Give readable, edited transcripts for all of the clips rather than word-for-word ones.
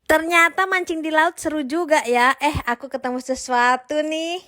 Ternyata mancing di laut seru juga ya. Aku ketemu sesuatu nih.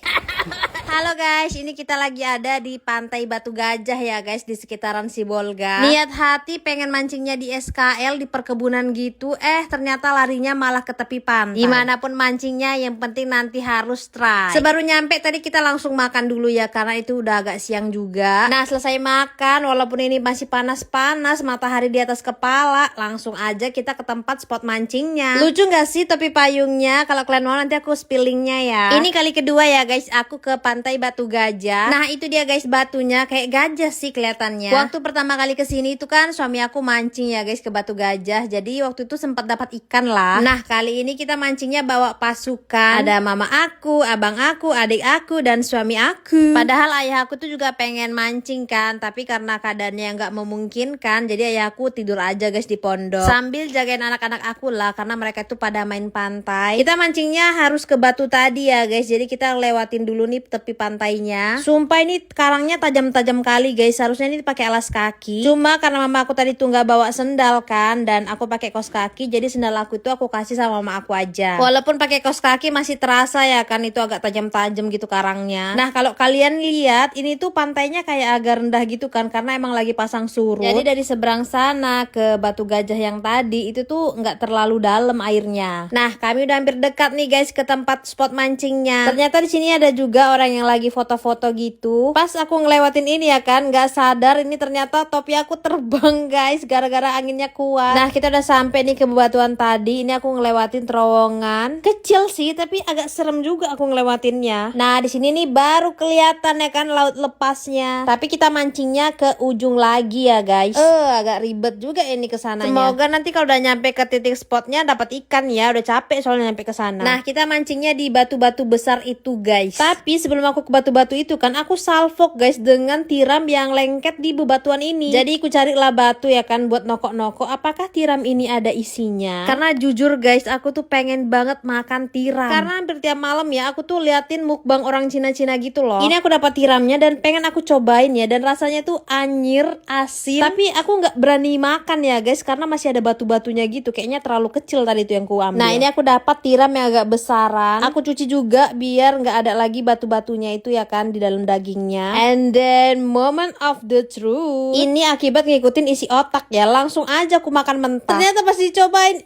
Halo guys, ini kita lagi ada di Pantai Batu Gajah ya guys, di sekitaran Sibolga. Niat hati pengen mancingnya di SKL, di perkebunan gitu. Ternyata larinya malah ke tepi pantai. Dimanapun mancingnya, yang penting nanti harus try. Sebaru nyampe tadi kita langsung makan dulu ya, karena itu udah agak siang juga. Nah selesai makan, walaupun ini masih panas-panas, matahari di atas kepala, langsung aja kita ke tempat spot mancingnya. Lucu gak sih topi payungnya? Kalau kalian mau nanti aku spill linknya ya. Ini kali kedua ya guys, aku ke Pantai Batu Gajah. Nah itu dia guys, batunya kayak gajah sih kelihatannya. Waktu pertama kali kesini itu kan suami aku mancing ya guys ke Batu Gajah. Jadi waktu itu sempat dapat ikan lah. Nah kali ini kita mancingnya bawa pasukan. Ada mama aku, abang aku, adik aku, dan suami aku. Padahal ayah aku tuh juga pengen mancing kan, tapi karena keadaannya nggak memungkinkan, jadi ayahku tidur aja guys di pondok sambil jagain anak-anak aku lah, karena mereka tuh pada main pantai. Kita mancingnya harus ke batu tadi ya guys, jadi kita lewatin dulu nih tepi pantainya. Sumpah ini karangnya tajam-tajam kali guys, harusnya ini pakai alas kaki. Cuma karena mama aku tadi tuh nggak bawa sendal kan, dan aku pakai kaos kaki, jadi sendal aku itu aku kasih sama mama aku aja. Walaupun pakai kaos kaki masih terasa ya kan, itu agak tajam-tajam gitu karangnya. Nah kalau kalian lihat ini tuh pantainya kayak agak rendah gitu kan, karena emang lagi pasang surut. Jadi dari seberang sana ke Batu Gajah yang tadi itu tuh nggak terlalu dalam airnya. Nah kami udah hampir dekat nih guys ke tempat spot mancingnya. Ternyata di sini ada juga orang yang lagi foto-foto gitu. Pas aku ngelewatin ini ya kan, nggak sadar ini ternyata topi aku terbang guys, gara-gara anginnya kuat. Nah kita udah sampai nih ke bebatuan tadi. Ini aku ngelewatin terowongan kecil sih, tapi agak serem juga aku ngelewatinnya. Nah di sini nih baru kelihatan ya kan laut lepasnya. Tapi kita mancingnya ke ujung lagi ya guys. Agak ribet juga ini kesananya. Semoga nanti kalau udah nyampe ke titik spotnya dapat ikan ya. Udah capek soalnya nyampe ke sana. Nah kita mancingnya di batu-batu besar itu guys. Tapi sebelum aku ke batu-batu itu kan, aku salvok guys dengan tiram yang lengket di bebatuan ini. Jadi aku carilah batu ya kan buat nokok-nokok apakah tiram ini ada isinya. Karena jujur guys, aku tuh pengen banget makan tiram. Karena hampir tiap malam ya aku tuh liatin mukbang orang Cina-Cina gitu loh. Ini aku dapat tiramnya dan pengen aku cobain ya, dan rasanya tuh anyir, asin. Tapi aku nggak berani makan ya guys, karena masih ada batu-batunya gitu. Kayaknya terlalu kecil tadi tuh yang ku ambil. Nah ini aku dapat tiram yang agak besaran. Aku cuci juga biar nggak ada lagi batu-batunya itu ya kan di dalam dagingnya. And then moment of the truth. Ini akibat ngikutin isi otak ya, langsung aja aku makan mentah. Ternyata pas dicobain,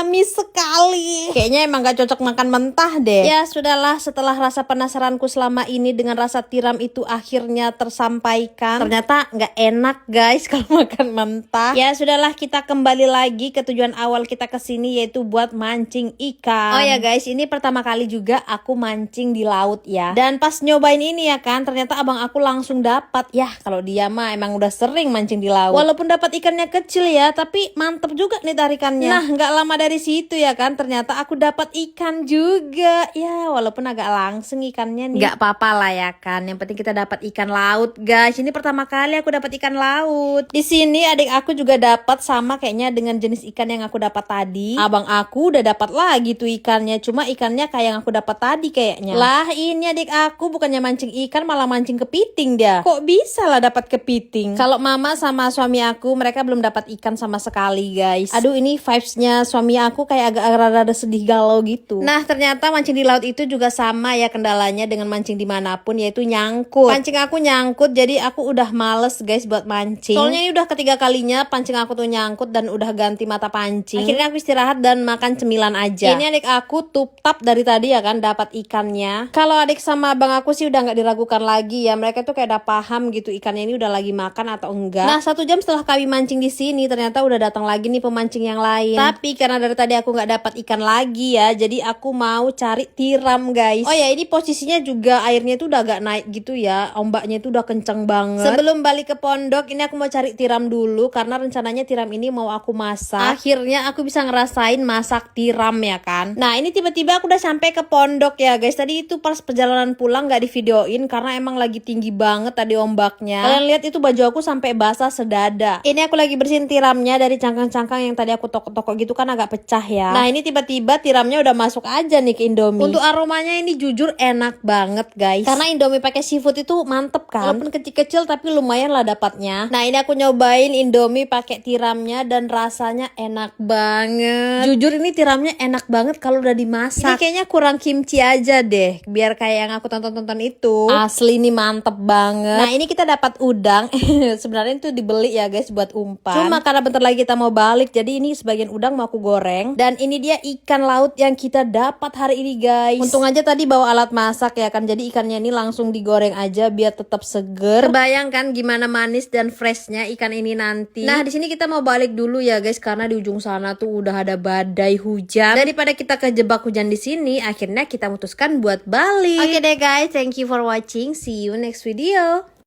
amis sekali. Kayaknya emang gak cocok makan mentah deh. Ya sudahlah, setelah rasa penasaranku selama ini dengan rasa tiram itu akhirnya tersampaikan. Ternyata nggak enak guys kalau makan mentah. Ya sudahlah, kita kembali lagi ke tujuan awal kita kesini, yaitu buat mancing ikan. Oh ya guys, ini pertama kali juga aku mancing di laut ya. Dan pas nyobain ini ya kan, ternyata abang aku langsung dapat. Ya kalau dia mah emang udah sering mancing di laut. Walaupun dapat ikannya kecil ya, tapi mantep juga nih tarikannya. Nah nggak lama dari situ ya kan, ternyata aku dapat ikan juga. Ya walaupun agak langsing ikannya nih, nggak apa-apa lah ya kan. Yang penting kita dapat ikan laut guys. Ini pertama kali aku dapat ikan laut. Di sini adik aku juga dapat, sama kayaknya dengan jenis ikan yang aku dapat tadi. Abang aku udah dapat lagi tuh ikannya, cuma ikannya kayak yang aku dapat tadi kayaknya. Lah ini adik aku bukannya mancing ikan malah mancing kepiting dia. Kok bisa lah dapat kepiting? Kalau mama sama suami aku, mereka belum dapat ikan sama sekali guys. Aduh ini vibesnya suami aku kayak agak rada sedih galau gitu. Nah ternyata mancing di laut itu juga sama ya kendalanya dengan mancing dimanapun, yaitu nyangkut. Pancing aku nyangkut, jadi aku udah males guys buat mancing. Soalnya ini udah ketiga kalinya pancing aku tuh nyangkut dan udah ganti mata pancing. Akhirnya aku istirahat dan makan cemilan aja. Ini adik aku tup-tap dari tadi ya kan dapat ikannya. Kalau adik sama abang aku sih udah nggak diragukan lagi ya, mereka tuh kayak udah paham gitu ikannya ini udah lagi makan atau enggak. Nah 1 jam setelah kami mancing di sini, ternyata udah datang lagi nih pemancing yang lain. Tapi karena dari tadi aku nggak dapat ikan lagi ya, jadi aku mau cari tiram guys. Oh ya ini posisinya juga airnya tuh udah agak naik gitu ya, ombaknya tuh udah kenceng banget. Sebelum balik ke pondok ini aku mau cari tiram dulu, karena rencananya tiram ini mau aku masak. Akhirnya aku bisa ngerasain masak tiram ya kan. Nah ini tiba-tiba aku udah sampai ke pondok ya guys. Tadi itu pas perjalanan pulang pulang nggak di videoin karena emang lagi tinggi banget tadi ombaknya. Kalian lihat itu baju aku sampai basah sedada. Ini aku lagi bersihin tiramnya dari cangkang-cangkang yang tadi aku tokok-tokok gitu kan agak pecah ya. Nah ini tiba-tiba tiramnya udah masuk aja nih ke Indomie. Untuk aromanya ini jujur enak banget guys. Karena Indomie pakai seafood itu mantep kan. Walaupun kecil-kecil tapi lumayan lah dapatnya. Nah ini aku nyobain Indomie pakai tiramnya dan rasanya enak banget. Jujur ini tiramnya enak banget kalau udah dimasak. Ini kayaknya kurang kimchi aja deh. Biar kayak yang aku tonton-tonton itu. Asli nih mantep banget. Nah ini kita dapat udang. Sebenarnya itu dibeli ya guys buat umpan. Cuma karena bentar lagi kita mau balik, jadi ini sebagian udang mau aku goreng. Dan ini dia ikan laut yang kita dapat hari ini guys. Untung aja tadi bawa alat masak ya kan. Jadi ikannya ini langsung digoreng aja biar tetap seger. Kebayangkan gimana manis dan freshnya ikan ini nanti. Nah di sini kita mau balik dulu ya guys karena di ujung sana tuh udah ada badai hujan. Daripada kita kejebak hujan di sini, akhirnya kita memutuskan buat balik. Oke deh guys, thank you for watching. See you next video.